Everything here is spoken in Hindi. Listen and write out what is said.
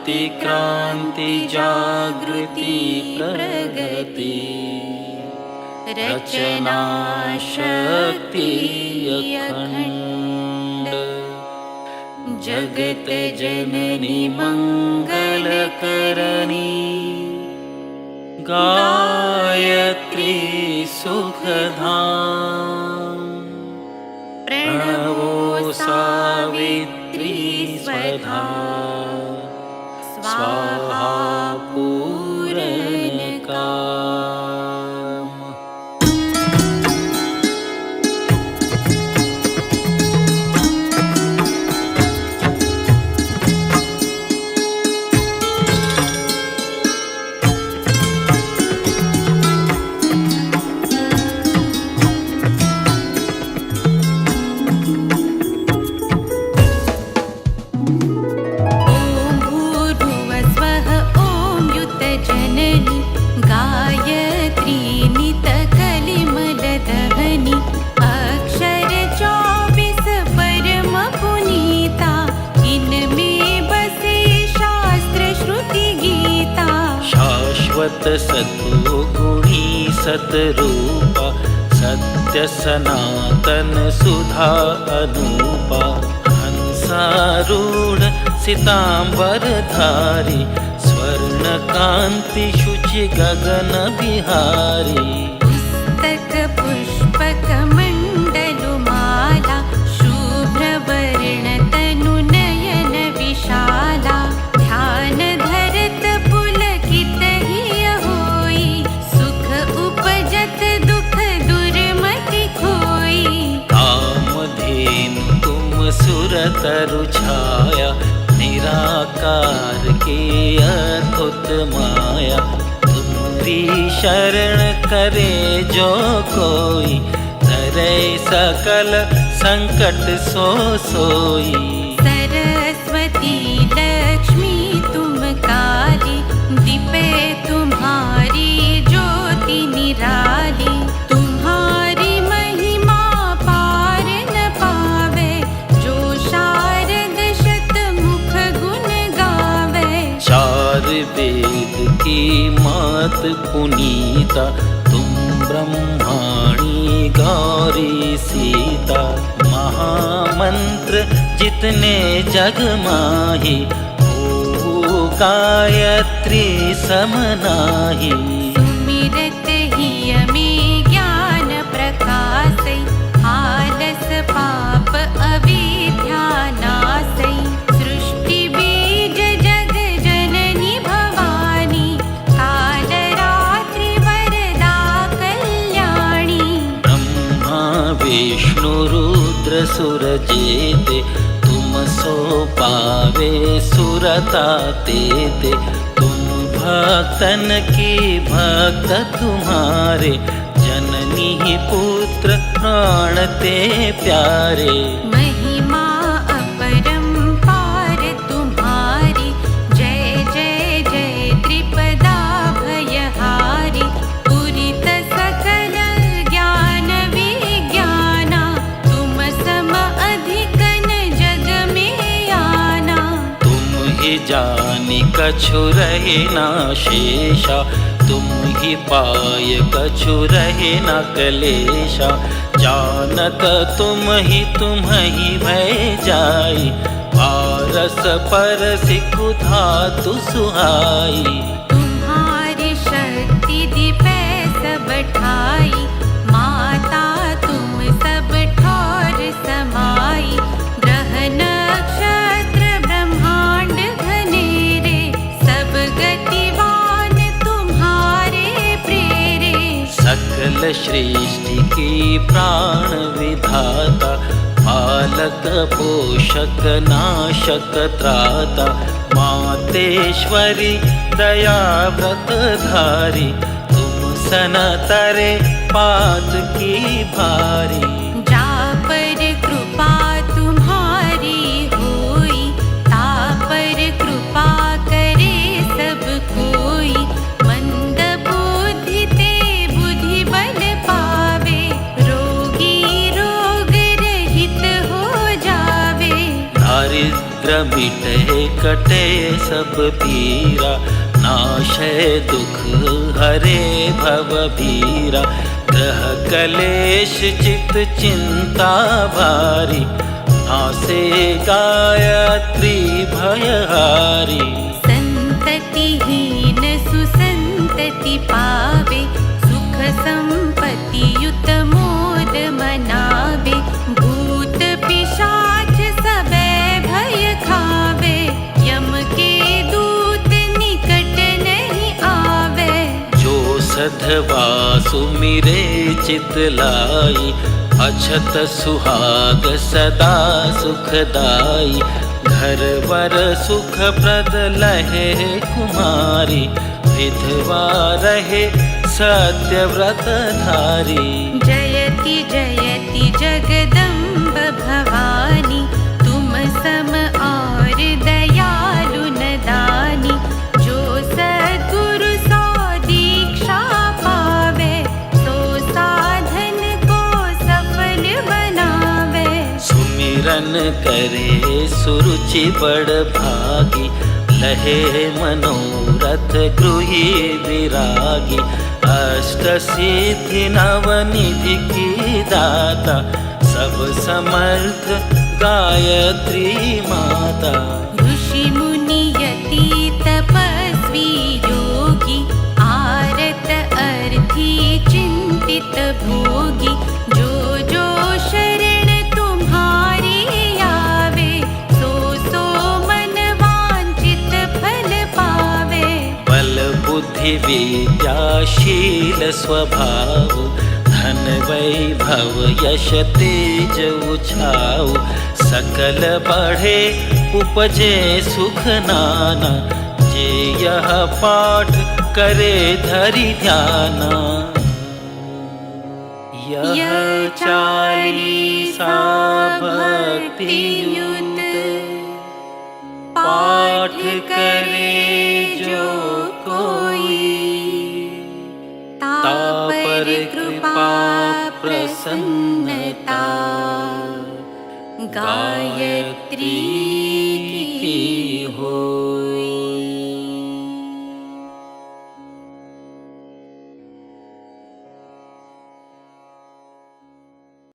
शांति क्रांति जागृति प्रगति रचना शक्ति अखंड जगत जननी मंगलकरणी गायत्री सुखधाम प्रणवो सावित्री स्वधा स्वाहा पूरणकाम। सद्गुणी सतरूपा सत्य सनातन सुधा अनूपा हंसारूढ़ सितांबरधारी स्वर्ण कांति शुचि गगन बिहारी पुस्तक पुष्पक मंडलुमाला शुभ्रवर्ण तनु नयन विशाला ध्यान धरत पुलकित सुरतरु छाया निराकार के अद्भुत माया तुम्हारी शरण करे जो कोई तरे सकल संकट सो सोई। सरस्वती लक्ष्मी तुम काली दीपे तुम्हारी ज्योति निराली तुम्हारी महिमा पार न पावे जो शारद शतमुख गुण गावे। चार वेद की मात पुनीता तुम ब्रह्माणी गौरी सीता महामंत्र जितने जग माही ओ गायत्री समनाही। सुमिरत ही अमी ज्ञान प्रकाशै आलस पाप अविद्या नाशै सृष्टि बीज जग जननी भवानी कालरात्रि वरदा कल्याणी। ब्रह्मा विष्णु रुद्र सुर जेते तुम सो पावे सुरता तेते तुम भक्तन की भक्त तुम्हारे जननी पुत्र प्राण ते प्यारे। महिमा अपरंपार तुम्हारी जय जय जय त्रिपदा भयहारी पूरित सकल ज्ञान विज्ञाना तुम सम अधिकन जग में आना। तुम ही जानी कछु रहे ना शेषा तुम ही पाय कछु रहे न कलेशा जानत तुम ही भय जाई पारस परसि कुधातु सुहाई। तुम्हारी शक्ति दीपै सब ठाई माता तुम सब ठौर समाई ग्रह नक्षत्र ब्रह्मांड घनेरे सब गतिवान तुम्हारे प्रेरे। सकल सृष्टि की प्राण विधाता पालक पोषक नाशक त्राता मातेश्वरी दया व्रत धारी तुम सन तरे पात की भारी। जा पर कृपा तुम्हारी होई ता पर कृपा करे सब कोई मंद बुद्धि ते बुद्धि बल पावे रोगी रोग रहित हो जावे। दारिद्र मिटे कटे सब पीरा, नाशे दुख हरे भव भीरा। ग्रह कलेश चित चिंता भारी, नासे गायत्री भयहारी। संततिहीन सुसंतति पावे, सुख संपत्ति युत मोद मनावे। भूत पिशाच सबे भय खावे, यम के दूत निकट नहीं आवे। जो सधवा सुमिरे चित लाई, अछत सुहाग सदा सुखदाई। घर वर सुख प्रद लहे कुमारी, विधवा रहे सत्यव्रत धारी। जयति जयति जगदम्ब भवानी, तुम सम और दयालु न दानी। जो सद्गुरु सौ दीक्षा पावे, सो साधन को सफल बनावे। सुमिरन करे सुरुचि बड़ भागी, लहे मनोरथ गृही विरागी। अष्ट सिद्धि नवनिधि की दाता, सब समर्थ गायत्री माता। ऋषि मुनि यति तपस्वी योगी, आरत अर्थी चिंतित भोगी। जो जो शरण तुम्हारी आवे, सो सो मन वांछित फल पावे। बल बुद्धि विद्याशील स्वभाव, धन वैभव यश तेज उछाऊ। सकल बढ़े उपजे सुख नाना, जे यह पाठ करे धरि ध्याना। यह चालीसा भक्ति युक्त, पाठ करे जो कोई। तापर कृपा प्रसन्नता, गायत्री